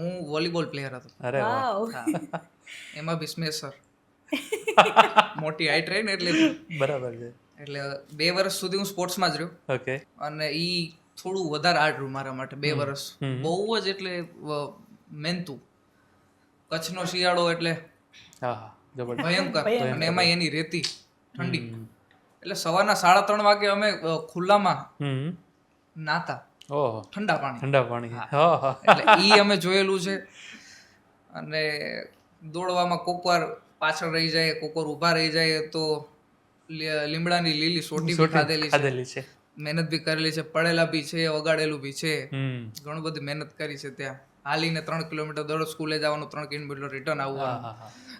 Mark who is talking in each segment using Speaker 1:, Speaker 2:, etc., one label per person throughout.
Speaker 1: હું volleyball player હતો.
Speaker 2: અરે વાહ.
Speaker 1: હા. એમાં બી સ્મેશર. મોટી હાઈટ રહી ને એટલે
Speaker 2: બરાબર છે.
Speaker 1: એટલે 2 વર્ષ સુધી હું સ્પોર્ટ્સમાં જ રહ્યો.
Speaker 2: ઓકે.
Speaker 1: અને ઈ થોડું વધારે હાર્ડ રહ્યું મારા માટે 2 વર્ષ. બહુ જ એટલે મહેનતું. કચ્છનો શિયાળો એટલે
Speaker 2: હા હા, જબરદસ્ત.
Speaker 1: ભયંકર. અને એમાં એની રેતી ઠંડી. એટલે સવારના 3:30 વાગે અમે ખુલ્લામાં નાતા.
Speaker 2: ઓહો,
Speaker 1: ઠંડા પાણી.
Speaker 2: ઠંડા પાણી. હા હા.
Speaker 1: એટલે ઈ અમે જોયેલું છે. અને દોડવામાં કોકવાર પાછળ રહી જાય, કોકવાર ઊભા રહી જાય તો લીમડાની લીલી સોટી બી ખાધેલી છે. મહેનત બી કરેલી છે, પડેલા બી છે, વગાડેલું બી છે. ઘણું બધી મહેનત કરી છે. ત્યાં હાલીને 3 કિલોમીટર દરરોજ સ્કૂલે જવાનું, 3 કિલોમીટર રિટર્ન આવવાનું,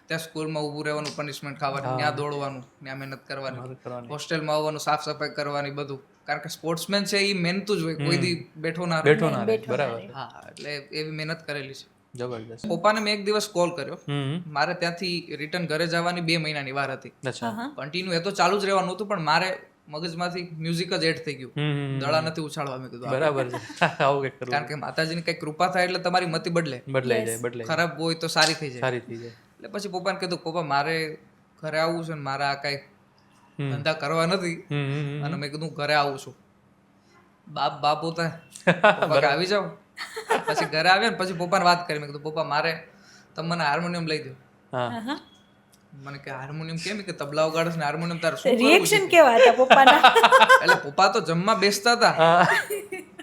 Speaker 1: ત્યાં સ્કૂલમાં ઊભું રહેવાનું, પનિશમેન્ટ ખાવાની, ત્યાં દોડવાનું, ત્યાં મહેનત કરવાની, હોસ્ટેલમાં આવવાનું, સાફ સફાઈ કરવાની, બધું. કારણ કે સ્પોર્ટ્સમેન છે એ મહેનતું જ હોય, કોઈ દી બેઠો ના રહે.
Speaker 2: બરાબર.
Speaker 1: હા, એટલે એવી મહેનત કરેલી છે.
Speaker 2: જબરદસ્ત.
Speaker 1: પપ્પાને મેં એક દિવસ કોલ કર્યો. મારે ત્યાંથી રિટર્ન ઘરે જવાની 2 મહિનાની વાર હતી. કન્ટિન્યુ એ તો ચાલુ જ રહેવાનું હતું, પણ મારે મગજમાંથી મ્યુઝિક જ એડ થઈ ગયું. દડા નથી ઉછાળવા, મેં કીધું
Speaker 2: બરાબર છે. આવું કંઈક કરવું.
Speaker 1: કારણ કે માતાજીની કઈ કૃપા થાય એટલે તમારી મતિ
Speaker 2: બદલાઈ જાય.
Speaker 1: ખરાબ હોય તો સારી થઈ જાય.
Speaker 2: સારી થઈ જાય.
Speaker 1: એટલે પછી પપ્પાને કીધું, પપ્પા મારે ઘરે આવવું છે ને મારે આ કઈ ધંધા કરવા નથી. અને મેં કીધું ઘરે આવું છું. બાપ હોતા પપ્પા આવી જાઓ. પછી ઘરે આવ્યા ને પછી પપ્પાને વાત કરી. મેં કીધું પપ્પા મારે તમે મને હાર્મોનિયમ લઈ દો. મને કે હાર્મોનિયમ કેમ? કે તબલા વગાડે ને હાર્મોનિયમ તારે શું?
Speaker 3: રિએક્શન કેવા હતા પપ્પાના?
Speaker 1: એટલે પપ્પા તો જમવા બેસતા હતા.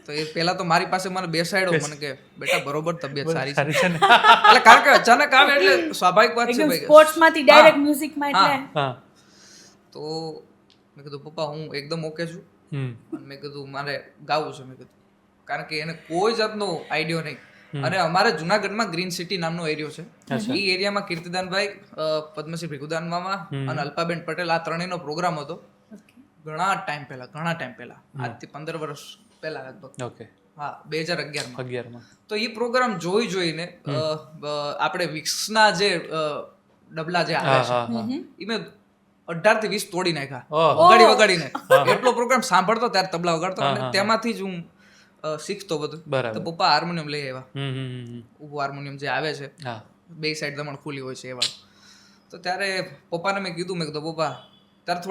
Speaker 1: તો એ પેલા તો મારી પાસે મને બેસાડ્યો. મને કે બેટા બરોબર તબિયત સારી છે. એટલે કારણ કે અચાનક આવે એટલે સ્વાભાવિક વાત છે ભાઈ.
Speaker 3: સ્પોર્ટ્સ માંથી ડાયરેક્ટ મ્યુઝિક માં એટલે.
Speaker 1: તો મેં કીધું પપ્પા હું એકદમ ઓકે છું. મેં કીધું મારે ગાવું છે. મેં કીધું કારણ કે એને કોઈ જાતનો આઈડિયો નહીં. અને અમારે જુનાગઢમાં ગ્રીન સિટી નામનો એરિયો છે. એ એરિયામાં કીર્તિદાનભાઈ, પદ્મશ્રી ભીખુદાન મામા અને અલ્પાબેન પટેલ આ ત્રણેયનો પ્રોગ્રામ હતો. ઘણા ટાઈમ પહેલા આજથી 15 વર્ષ પહેલા લગભગ.
Speaker 2: ઓકે.
Speaker 1: હા, 2011માં. તો એ પ્રોગ્રામ જોઈને આપણે વિક્સના જે ડબલા જે આવે છે એ મેં 18 થી 20 તોડી નાખ્યા વગાડીને. એટલો પ્રોગ્રામ સાંભળતો ત્યારે તબલા વગાડતો અને તેમાંથી જ હું શીખતો બધું. તો પપ્પા હાર્મોનિયમ લઈ આવ્યા. ઊભું હાર્મોનિયમ જે આવે છે, 2 સાઈડ દમણ ખુલ્લી હોય છે એવા. તો ત્યારે પપ્પાને મેં કીધું પપ્પા ત્યારે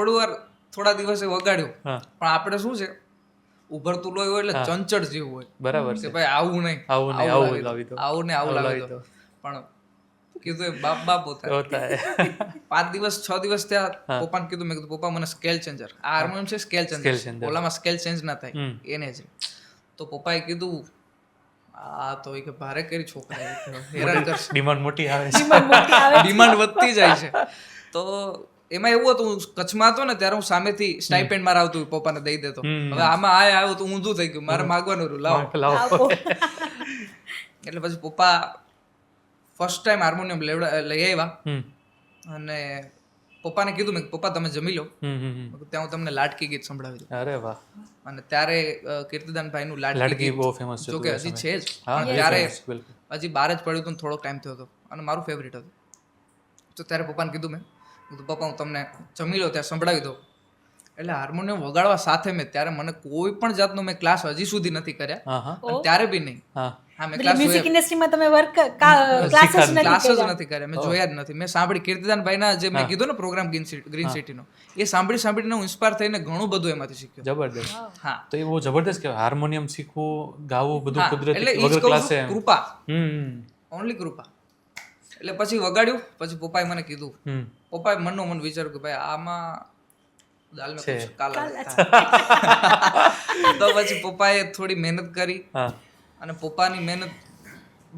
Speaker 1: થોડા દિવસે વગાડ્યું. પણ આપણે શું છે ઉભરતું લોહી હોય એટલે ચંચળ જેવું હોય.
Speaker 2: બરાબર
Speaker 1: છે ભાઈ આવું નહીં, આવું લાવી દો. પણ કીધું એ બાપ હોતા. 5 દિવસ 6 દિવસ ત્યાં પપ્પાને કીધું. મેં કીધું પપ્પા મને સ્કેલ ચેન્જર, આ હાર્મોનિયમ છે સ્કેલ ચેન્જર, ઓલામાં સ્કેલ ચેન્જ ના થાય એને છે. તો પપ્પાએ કીધું આ તો કે ભારે કરી છોકરા, હેરાન કરશે,
Speaker 2: ડિમાન્ડ મોટી આવે છે,
Speaker 1: ડિમાન્ડ વધતી જાય છે. તો એમાં એવું હતું, કચ્છમાં હતો ને ત્યારે હું સામેથી સ્ટાઇપેન્ડ મારા આવતું પપ્પાને દઈ દેતો. હવે આમાં આવ્યો તો ઊંધું થઈ ગયું, મારે માગવાનું રહ્યું લાવો. એટલે પછી પપ્પા ફર્સ્ટ ટાઈમ હાર્મોનિયમ લઈ આવ્યા. અને પપ્પાને કીધું મેં પપ્પા તમે જમી લો, ત્યાં હું તમને લાડકી ગીત સંભળાવી દઉં.
Speaker 2: અરે વાહ. અને
Speaker 1: ત્યારે કીર્તિદાનભાઈ નું લાડકી
Speaker 2: બહુ ફેમસ છે.
Speaker 1: જો કે હજી છે જ, ત્યારે હજી બહાર જ પડ્યું હતું, થોડોક ટાઈમ થયો હતો અને મારું ફેવરિટ હતું. તો ત્યારે પપ્પાને કીધું મેં પપ્પા હું તમને જમી લો ત્યાં સંભળાવી દઉં. એટલે હાર્મોનિયમ વગાડવા સાથે મેં ત્યારે મને કોઈ પણ જાતનો મેં ક્લાસ હજી સુધી નથી કર્યા, ત્યારે બી નહીં. હા, મેં
Speaker 3: મ્યુઝિક ઇન્ડસ્ટ્રીમાં તમે વર્ક ક્લાસીસ
Speaker 1: નથી કર્યા, મેં જોયા જ નથી. મેં સાંભળી કીર્તિદાનભાઈના જે મેં કીધું ને પ્રોગ્રામ ગ્રીન સિટીનો, એ સાંભળીને હું ઇન્સ્પાયર થઈને ઘણું બધું એમાંથી શીખ્યો.
Speaker 2: જબરદસ્ત.
Speaker 1: હા,
Speaker 2: તો એ બહુ જબરદસ્ત કહેવાય. હાર્મોનિયમ શીખવું, ગાવું બધું કુદરતી
Speaker 1: વગર
Speaker 2: ક્લાસે
Speaker 1: કૃપા, ઓનલી કૃપા. એટલે પછી વગાડ્યું. પછી પપ્પાએ મને કીધું, પપ્પાએ મનનો મન વિચાર્યું કે ભાઈ આમાં દાલ મેં કુછ કાલા તો પછી પપ્પાએ થોડી મહેનત કરી. અને પપ્પાની મહેનત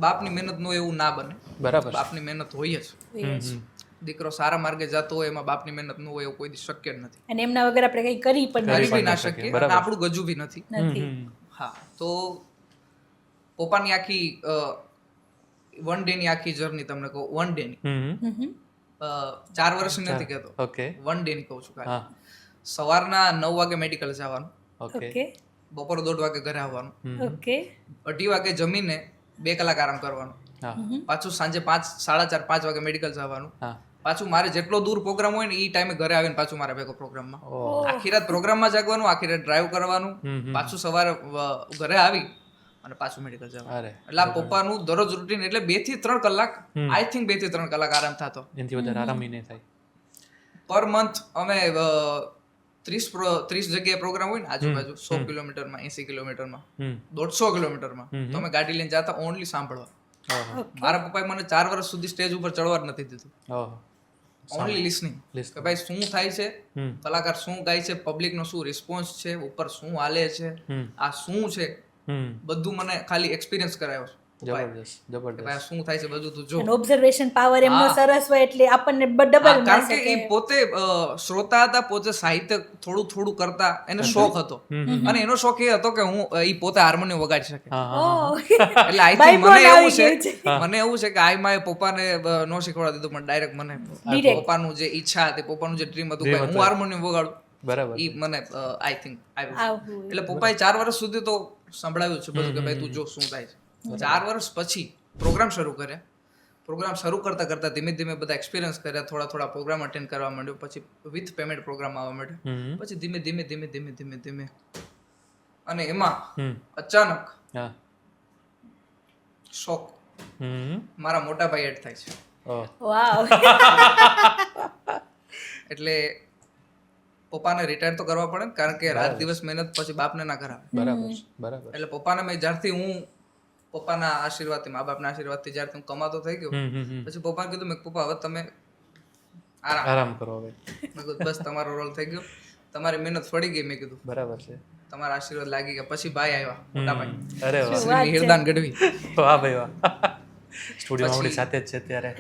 Speaker 1: બાપની મહેનત નો એવું ના બને.
Speaker 2: બરાબર.
Speaker 1: બાપની મહેનત હોય જ. દીકરો સારા માર્ગે જતો હોય એમાં બાપની મહેનત ન હોય એવું કોઈ શક્ય જ નથી.
Speaker 3: અને એમના વગર આપણે કઈ કરી પણ
Speaker 1: ના શકીએ. આપણું ગજુ બી નથી. હા, તો પપ્પાની આખી 1 ડે ની આખી જર્ની તમને કહું. 1 ડે ની 4 વર્ષની નથી કહેતો, 1 ડે ની કહું છું. ખાલી સવારના 9 વાગે મેડિકલ જવાનું, બપોર 1:30 વાગે ઘરે આવવાનું, 2:30 વાગે જમીને 2 કલાક આરામ કરવાનો, પાછું સાંજે 5, 4:30, 5 વાગે મેડિકલ જવાનું, પાછું મારે જેટલો દૂર પ્રોગ્રામ હોય ને એ ટાઈમે ઘરે આવીને પાછું મારા ભેગો પ્રોગ્રામમાં, આખી રાત પ્રોગ્રામમાં જાગવાનું, આખી રાત ડ્રાઈવ કરવાનું, પાછું સવારે ઘરે આવી અને પાછું મેડિકલ જવાનું.
Speaker 2: અરે
Speaker 1: એટલે આ પપ્પાનું દરરોજ રૂટીન એટલે 2 થી 3 કલાક આઈ થિંક 2 થી 3 કલાક આરામ થતો.
Speaker 2: એનાથી વધારે આરામ ય નહીં થાય.
Speaker 1: પર મંથ અમે 30 જગ્યાએ પ્રોગ્રામ હોય ને આજુબાજુ 100 કિલોમીટરમાં 80 કિલોમીટરમાં 150 કિલોમીટરમાં તો અમે ગાડી લઈને જતા ઓનલી સાંભળવા. મારા પપ્પાએ મને 4 વર્ષ સુધી સ્ટેજ ઉપર ચડવા જ નથી દીધું. ઓનલી લિસનિંગ કે ભાઈ શું થાય છે, કલાકાર શું ગાય છે, પબ્લિક નો શું રિસ્પોન્સ છે, ઉપર શું હાલે છે, આ શું છે, બધું મને ખાલી એક્સપિરિયન્સ કરાવ્યો છે.
Speaker 2: જબરદસ્ત
Speaker 1: કે ભાઈ આ શું થાય છે બધું તું જો.
Speaker 3: અને ઓબ્ઝર્વેશન પાવર એમનો સરસ હોય એટલે આપણને ડબલ
Speaker 1: કારણ કે એ પોતે શ્રોતા હતા, પોતે સાહિત્ય થોડું થોડું કરતા, એને શોખ હતો અને એનો શોખ એ હતો કે હું ઈ પોતે હાર્મોનિયમ વગાડી શકે. એટલે આઈ થિંક મને એવું છે કે આઈ માય પપ્પાને નો શીખવાડી દીધું, પણ ડાયરેક્ટ મને પપ્પાનું જે ઈચ્છા હતી, પપ્પાનું જે ડ્રીમ હતું કે હું હાર્મોનિયમ વગાડું,
Speaker 2: બરાબર
Speaker 1: ઈ મને આઈ થિંક આવ્યું. એટલે પપ્પાએ 4 વર્ષ સુધી તો સંભળાવ્યું છે બધું કે ભાઈ તું જો શું થાય છે. 4 વર્ષ પછી પ્રોગ્રામ શરૂ કર્યા. પ્રોગ્રામ શરૂ કરતા કરતા ધીમે ધીમે બધા એક્સપિરિયન્સ કર્યા, થોડા થોડા પ્રોગ્રામ અટેન્ડ કરવા માંડ્યો, પછી વિથ પેમેન્ટ પ્રોગ્રામ આવવા માંડ્યો, પછી ધીમે ધીમે ધીમે ધીમે ધીમે ધીમે અને એમાં અચાનક શોક મારા મોટા ભાઈ એડ થાય છે.
Speaker 3: વાવ.
Speaker 1: એટલે પપ્પાને રિટાયર તો કરવા પડે ને, કારણ કે રાત દિવસ મહેનત પછી બાપને ના કરાવે.
Speaker 2: બરાબર.
Speaker 1: એટલે પપ્પાને મેં જ્યારથી હું પપ્પાના આશીર્વાદથી, મા બાપના આશીર્વાદથી જ્યારથી હું કમાતો થઈ ગયો, પછી પપ્પાને કીધું મેં પપ્પા હવે તમે
Speaker 2: આરામ કરો હવે.
Speaker 1: મેં કીધું બસ તમારો રોલ થઈ ગયો, તમારી મહેનત ફળી ગઈ. મેં કીધું
Speaker 2: બરાબર છે,
Speaker 1: તમારા આશીર્વાદ લાગી ગયા. પછી ભાઈ આવ્યા, મોટા ભાઈ.
Speaker 2: અરે વાહ,
Speaker 1: શ્રી હિરદાન ગઢવી.
Speaker 2: વાહ ભાઈ વાહ. સ્ટુડિયોમાં આપણી સાથે જ છે ત્યારે.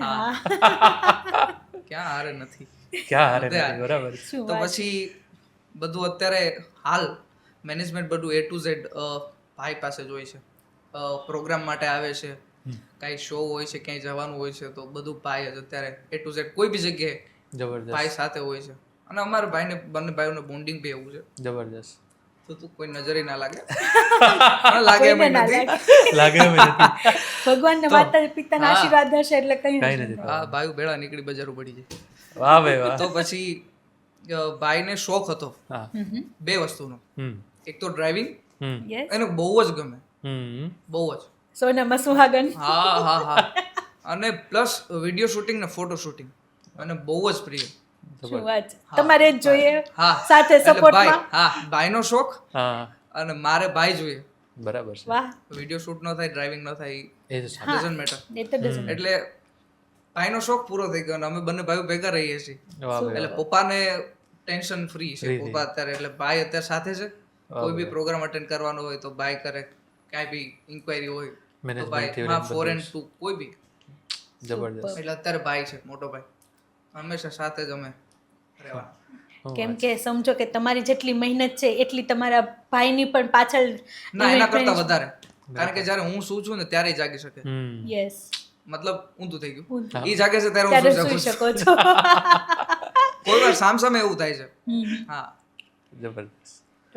Speaker 1: ક્યાં હારે નથી,
Speaker 2: ક્યાં હારે નથી. બરાબર.
Speaker 1: તો પછી બધું અત્યારે હાલ મેનેજમેન્ટ બધું A to Z ભાઈ પાસે જ હોય છે. પ્રોગ્રામ માટે આવે છે, કાંઈ શો હોય છે, ક્યાંય જવાનું હોય છે, તો બધું ભાઈ જ અત્યારે A to Z કોઈ બી જગ્યાએ
Speaker 2: જબરદસ્ત
Speaker 1: ભાઈ સાથે હોય છે. અને અમારા ભાઈને બંને ભાઈઓનું બોન્ડિંગ બી એવું છે.
Speaker 2: જબરદસ્ત.
Speaker 1: તો તું કોઈ નજરે ના લાગે. લાગે એમ નથી.
Speaker 2: લાગે એમ નથી.
Speaker 3: ભગવાનના માતા પિતાના આશીર્વાદ હશે એટલે કઈ
Speaker 2: નથી.
Speaker 1: હા, ભાઈઓ ભેળા નીકળી બજારો પડી જાય.
Speaker 2: વાહ ભાઈ વાહ.
Speaker 1: તો પછી ભાઈને શોખ હતો બે વસ્તુનો. એક તો ડ્રાઇવિંગ, એને બહુ જ ગમે, બહુ જ.
Speaker 3: સોનામાં સુહાગન.
Speaker 1: હા. અને પ્લસ વિડીયો શૂટિંગ ને ફોટો શૂટિંગ અને બહુ જ પ્રિય.
Speaker 3: શું વાત છે. તમારે જ જોઈએ
Speaker 1: હા,
Speaker 3: સાથે સપોર્ટમાં.
Speaker 1: હા, ભાઈનો શોખ અને મારે ભાઈ જોઈએ.
Speaker 2: બરાબર છે.
Speaker 3: વાહ.
Speaker 1: વિડીયો શૂટ ન થાય, ડ્રાઇવિંગ ન થાય,
Speaker 2: એ
Speaker 1: ડઝન્ટ મેટર. એટલે ભાઈનો શોખ પૂરો થઈ ગયો અને અમે બંને ભાઈઓ ભેગા રહીએ છીએ. એટલે પપ્પાને ટેન્શન ફ્રી છે પપ્પા અત્યારે. એટલે ભાઈ અત્યારે સાથે છે. કોઈ બી પ્રોગ્રામ અટેન્ડ કરવાનો હોય તો ભાઈ કરે, કાંઈ બી ઇન્ક્વાયરી હોય તો ભાઈ, હા, ફોરેન ટુ કોઈ બી.
Speaker 2: જબરદસ્ત.
Speaker 1: એટલે અત્યારે ભાઈ છે, મોટો ભાઈ. હંમેશા સાથે જ અમે રહેવાના.
Speaker 3: કેમ કે સમજો કે તમારી જેટલી મહેનત છે એટલી તમારા ભાઈની પણ પાછળ.
Speaker 1: ના, એના કરતા વધારે. કારણ કે જ્યારે હું સૂવું છું ને ત્યારે જાગી શકે.
Speaker 3: યસ.
Speaker 1: મતલબ ઊંધું થઈ ગયું. ઈ જાગે છે ત્યારે હું
Speaker 3: સુઈ
Speaker 1: સૂઈ
Speaker 3: શકો
Speaker 1: શકું
Speaker 3: છો.
Speaker 1: કોઈ વાર સામસામે એવું થાય છે. હા,
Speaker 2: જબરદસ્ત.